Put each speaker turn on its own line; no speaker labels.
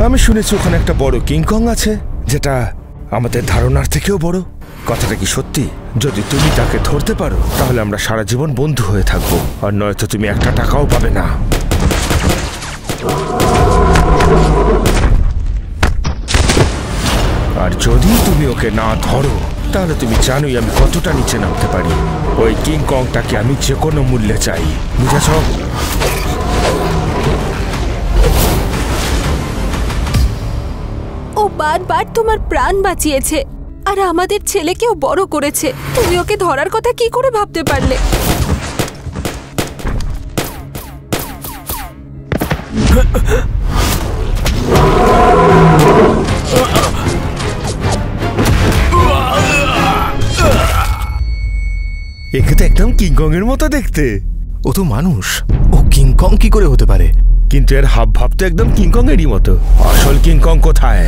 আমি শুনেছি ওখানে একটা বড় কিংকং আছে, যেটা আমাদের ধারণার থেকেও বড়। কথাটা কি সত্যি? যদি তুমি তাকে ধরতে পারো তাহলে আমরা সারা জীবন বন্ধু হয়ে থাকবো, আর নয়তো তুমি একটা টাকাও পাবে না। আর যদি তুমি ওকে না ধরো তাহলে তুমি জানোই আমি কতটা নিচে নামতে পারি। ওই কিংকংটাকে আমি যে কোনো মূল্যে চাই, বুঝেছ?
ও বারবার তোমার প্রাণ বাঁচিয়েছে আর আমাদের ছেলেকেও বড় করেছে। তুমি ওকে ধরার কথা কি করে ভাবতে পারলে?
একে তো একদম কিংকং এর মতো দেখতে।
ও তো মানুষ, ও কিংকং কি করে হতে পারে?
কিন্তু এর হাব ভাব তো একদম কিংকং এরই মতো। আসল কিংকং কোথায়?